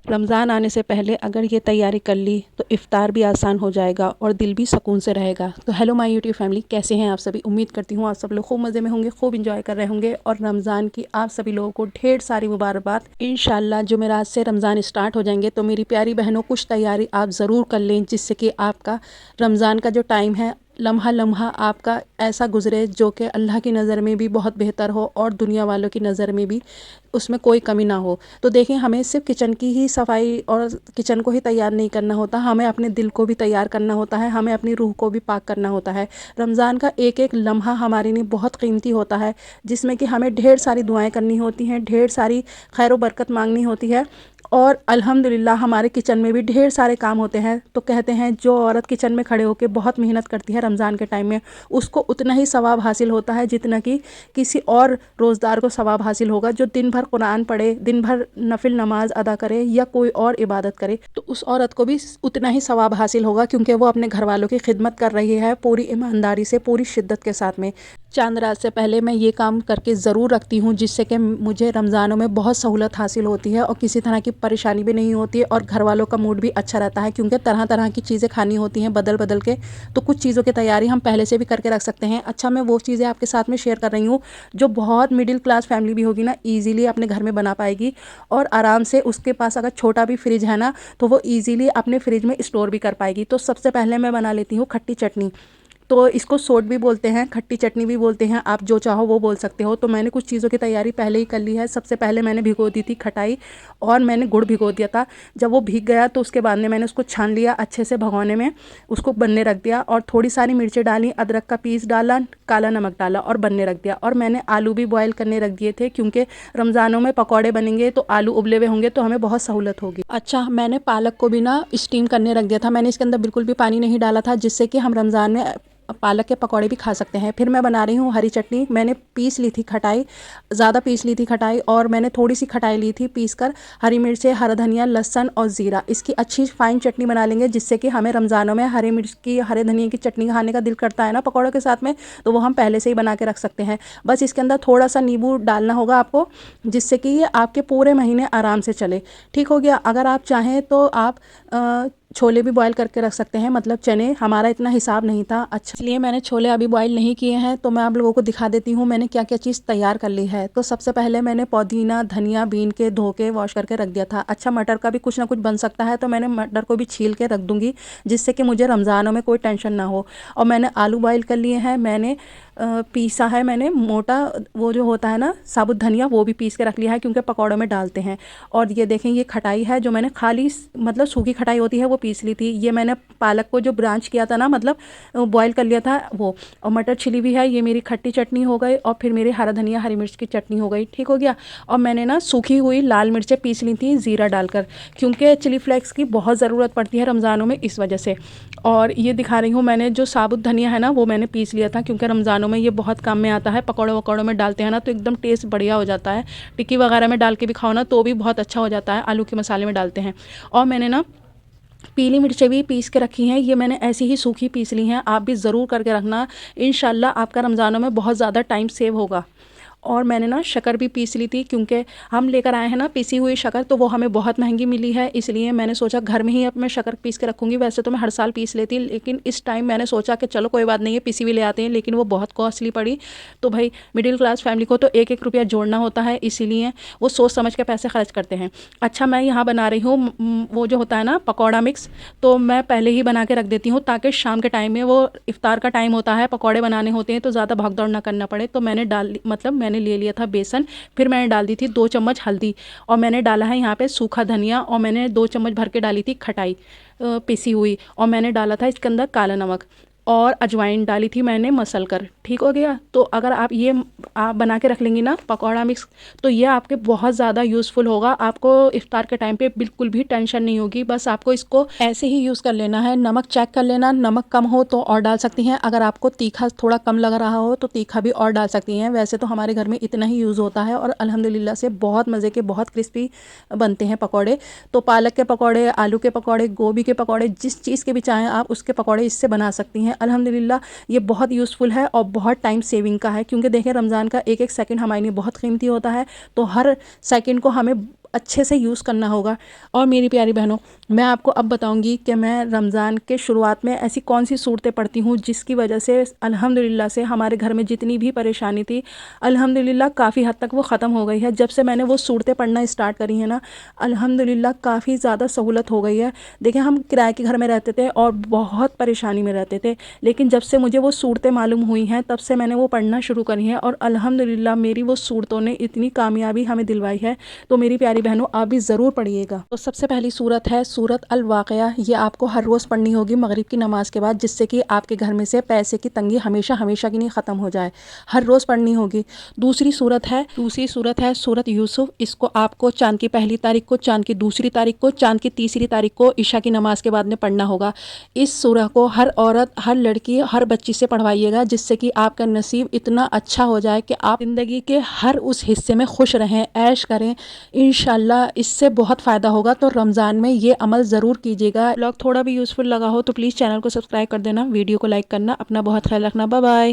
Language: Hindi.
रमज़ान आने से पहले अगर ये तैयारी कर ली तो इफ़्तार भी आसान हो जाएगा और दिल भी सुकून से रहेगा। तो हेलो माय यूट्यूब फैमिली, कैसे हैं आप सभी। उम्मीद करती हूँ आप सब लोग खूब मज़े में होंगे, खूब इंजॉय कर रहे होंगे और रमज़ान की आप सभी लोगों को ढेर सारी मुबारकबाद। इंशाल्लाह जुमेरात से रमज़ान स्टार्ट हो जाएंगे तो मेरी प्यारी बहनों कुछ तैयारी आप ज़रूर कर लें, जिससे कि आपका रमज़ान का जो टाइम है लम्हा लम्हा आपका ऐसा गुज़रे जो कि अल्लाह की नज़र में भी बहुत बेहतर हो और दुनिया वालों की नज़र में भी उसमें कोई कमी ना हो। तो देखें, हमें सिर्फ किचन की ही सफाई और किचन को ही तैयार नहीं करना होता, हमें अपने दिल को भी तैयार करना होता है, हमें अपनी रूह को भी पाक करना होता है। रमज़ान का एक एक लम्हा हमारे लिए बहुत कीमती होता है, जिसमें कि हमें ढेर सारी दुआएं करनी होती हैं, ढेर सारी खैर व बरकत मांगनी होती है और अल्हम्दुलिल्लाह हमारे किचन में भी ढेर सारे काम होते हैं। तो कहते हैं जो औरत किचन में खड़े होकर बहुत मेहनत करती है रमज़ान के टाइम में, उसको उतना ही सवाब हासिल होता है जितना कि किसी और रोज़दार को सवाब हासिल होगा जो दिन भर कुरान पढ़े, दिन भर नफिल नमाज अदा करे या कोई और इबादत करे, तो उस औरत को भी उतना ही सवाब हासिल होगा, क्योंकि वो अपने घर वालों की खिदमत कर रही है पूरी ईमानदारी से, पूरी शिद्दत के साथ में। चांद रात से पहले मैं ये काम करके ज़रूर रखती हूँ, जिससे कि मुझे रमज़ानों में बहुत सहूलत हासिल होती है और किसी तरह की परेशानी भी नहीं होती है और घर वालों का मूड भी अच्छा रहता है, क्योंकि तरह तरह की चीज़ें खानी होती हैं बदल बदल के। तो कुछ चीज़ों की तैयारी हम पहले से भी करके रख सकते हैं। अच्छा, मैं वो चीज़ें आपके साथ में शेयर कर रही हूँ जो बहुत मिडिल क्लास फैमिली भी होगी ना, ईज़िली अपने घर में बना पाएगी और आराम से, उसके पास अगर छोटा भी फ्रिज है ना तो वो ईज़िली अपने फ्रिज में स्टोर भी कर पाएगी। तो सबसे पहले मैं बना लेती हूँ खट्टी चटनी। तो इसको सोट भी बोलते हैं, खट्टी चटनी भी बोलते हैं, आप जो चाहो वो बोल सकते हो। तो मैंने कुछ चीज़ों की तैयारी पहले ही कर ली है। सबसे पहले मैंने भिगो दी थी खटाई और मैंने गुड़ भिगो दिया था। जब वो भीग गया तो उसके बाद में मैंने उसको छान लिया अच्छे से भगोने में, उसको बनने रख दिया और थोड़ी सारी मिर्चें डाली, अदरक का पीस डाला, काला नमक डाला और बनने रख दिया। और मैंने आलू भी बॉयल करने रख दिए थे, क्योंकि रमज़ानों में पकौड़े बनेंगे तो आलू उबले हुए होंगे तो हमें बहुत सहूलत होगी। अच्छा, मैंने पालक को भी ना स्टीम करने रख दिया था। मैंने इसके अंदर बिल्कुल भी पानी नहीं डाला था, जिससे कि हम रमज़ान में पालक के पकौड़े भी खा सकते हैं। फिर मैं बना रही हूँ हरी चटनी। मैंने पीस ली थी खटाई, ज़्यादा पीस ली थी खटाई और मैंने थोड़ी सी खटाई ली थी पीस कर, हरी मिर्चें, हरा धनिया, लहसुन और ज़ीरा, इसकी अच्छी फाइन चटनी बना लेंगे, जिससे कि हमें रमज़ानों में हरी मिर्च की, हरे धनिया की चटनी खाने का दिल करता है ना पकौड़ों के साथ में, तो वो हम पहले से ही बना के रख सकते हैं। बस इसके अंदर थोड़ा सा नींबू डालना होगा आपको, जिससे कि ये आपके पूरे महीने आराम से चले। ठीक हो गया। अगर आप चाहें तो आप छोले भी बॉईल करके रख सकते हैं, मतलब चने। हमारा इतना हिसाब नहीं था, अच्छा, इसलिए मैंने छोले अभी बॉईल नहीं किए हैं। तो मैं आप लोगों को दिखा देती हूँ मैंने क्या क्या चीज़ तैयार कर ली है। तो सबसे पहले मैंने पुदीना धनिया बीन के धो के वॉश करके रख दिया था। अच्छा, मटर का भी कुछ ना कुछ बन सकता है, तो मैंने मटर को भी छील के रख दूँगी, जिससे कि मुझे रमज़ानों में कोई टेंशन ना हो। और मैंने आलू बॉईल कर लिए हैं, मैंने पीसा है, मैंने मोटा वो जो होता है ना साबुत धनिया, वो भी पीस के रख लिया है, क्योंकि पकौड़ों में डालते हैं। और ये देखें, ये खटाई है जो मैंने खाली मतलब सूखी खटाई होती है वो पीस ली थी। ये मैंने पालक को जो ब्रांच किया था ना, मतलब बॉईल कर लिया था वो। और मटर छिली भी है। ये मेरी खट्टी चटनी हो गई और फिर मेरी हरा धनिया हरी मिर्च की चटनी हो गई। ठीक हो गया। और मैंने ना सूखी हुई लाल मिर्चें पीस ली थी ज़ीरा डालकर, क्योंकि चिली फ्लेक्स की बहुत ज़रूरत पड़ती है रमज़ानों में, इस वजह से। और ये दिखा रही हूँ मैंने जो साबुत धनिया है ना, वो मैंने पीस लिया था, क्योंकि रमज़ानों में ये बहुत काम में आता है। पकौड़ों वकौड़ों में डालते हैं ना तो एकदम टेस्ट बढ़िया हो जाता है। टिक्की वगैरह में डाल के भी खाओ ना तो भी बहुत अच्छा हो जाता है, आलू के मसाले में डालते हैं। और मैंने ना पीली मिर्चें भी पीस के रखी हैं, ये मैंने ऐसी ही सूखी पीस ली हैं। आप भी ज़रूर करके रखना, इंशाल्लाह आपका रमज़ानों में बहुत ज़्यादा टाइम सेव होगा। और मैंने ना शक्कर भी पीस ली थी, क्योंकि हम लेकर आए हैं ना पिसी हुई शक्कर, तो वो हमें बहुत महंगी मिली है, इसलिए मैंने सोचा घर में ही अब मैं शक्कर पीस के रखूँगी। वैसे तो मैं हर साल पीस लेती, लेकिन इस टाइम मैंने सोचा कि चलो कोई बात नहीं है, पिसी हुई ले आते हैं, लेकिन वो बहुत कॉस्टली पड़ी। तो भाई मिडिल क्लास फैमिली को तो एक एक रुपया जोड़ना होता है, इसीलिए वो सोच समझ के पैसे खर्च करते हैं। अच्छा, मैं यहाँ बना रही हूँ वो जो होता है ना पकौड़ा मिक्स, तो मैं पहले ही बना के रख देती हूँ, ताकि शाम के टाइम में, वो इफ्तार का टाइम होता है, पकौड़े बनाने होते हैं, तो ज़्यादा भाग दौड़ ना करना पड़े। तो मैंने मैंने ले लिया था बेसन, फिर मैंने डाल दी थी 2 चम्मच हल्दी, और मैंने डाला है यहाँ पे सूखा धनिया, और मैंने 2 चम्मच भर के डाली थी खटाई पिसी हुई, और मैंने डाला था इसके अंदर काला नमक और अजवाइन डाली थी मैंने मसल कर। ठीक हो गया। तो अगर आप बना के रख लेंगी ना पकौड़ा मिक्स, तो ये आपके बहुत ज़्यादा यूज़फुल होगा। आपको इफ्तार के टाइम पे बिल्कुल भी टेंशन नहीं होगी। बस आपको इसको ऐसे ही यूज़ कर लेना है। नमक चेक कर लेना, नमक कम हो तो और डाल सकती हैं, अगर आपको तीखा थोड़ा कम लग रहा हो तो तीखा भी और डाल सकती हैं। वैसे तो हमारे घर में इतना ही यूज़ होता है और अल्हम्दुलिल्लाह से बहुत मज़े के, बहुत क्रिस्पी बनते हैं पकौड़े। तो पालक के पकौड़े, आलू के पकौड़े, गोभी के पकौड़े, जिस चीज़ के भी चाहें आप उसके पकौड़े इससे बना सकती हैं। अल्हम्दुलिल्लाह ये बहुत यूज़फुल है और बहुत टाइम सेविंग का है, क्योंकि देखें रमज़ान का एक एक सेकंड हमारे लिए बहुत कीमती होता है। तो हर सेकंड को हमें अच्छे से यूज़ करना होगा। और मेरी प्यारी बहनों, मैं आपको अब बताऊंगी कि मैं रमज़ान के शुरुआत में ऐसी कौन सी सूरतें पढ़ती हूँ जिसकी वजह से अल्हम्दुलिल्लाह से हमारे घर में जितनी भी परेशानी थी, अल्हम्दुलिल्लाह काफ़ी हद तक वो ख़त्म हो गई है। जब से मैंने वो सूरतें पढ़ना स्टार्ट करी है ना, अल्हम्दुलिल्लाह काफ़ी ज़्यादा सहूलत हो गई है। देखिए, हम किराए के घर में रहते थे और बहुत परेशानी में रहते थे, लेकिन जब से मुझे वो सूरतें मालूम हुई हैं तब से मैंने वो पढ़ना शुरू करी हैं और अल्हम्दुलिल्लाह मेरी वो सूरतों ने इतनी कामयाबी हमें दिलवाई है। तो मेरी प्यारी बहनों, आप भी ज़रूर पढ़िएगा। तो सबसे पहली सूरत है सूरत अल वाक़िया। ये आपको हर रोज़ पढ़नी होगी मगरिब की नमाज़ के बाद, जिससे कि आपके घर में से पैसे की तंगी हमेशा हमेशा की नहीं ख़त्म हो जाए। हर रोज़ पढ़नी होगी। दूसरी सूरत है सूरत यूसुफ। इसको आपको चाँद की पहली तारीख को, चाँद की दूसरी तारीख को, चाँद की तीसरी तारीख को इशा की नमाज़ के बाद में पढ़ना होगा। इस सूरह को हर औरत, हर लड़की, हर बच्ची से पढ़वाइएगा, जिससे कि आपका नसीब इतना अच्छा हो जाए कि आप ज़िंदगी के हर उस हिस्से में खुश रहें, ऐश करें। इंशाल्लाह इससे बहुत फ़ायदा होगा। तो रमज़ान में ये अमल ज़रूर कीजिएगा। ब्लॉग थोड़ा भी यूज़फुल लगा हो तो प्लीज़ चैनल को सब्सक्राइब कर देना, वीडियो को लाइक करना। अपना बहुत ख्याल रखना। Bye bye.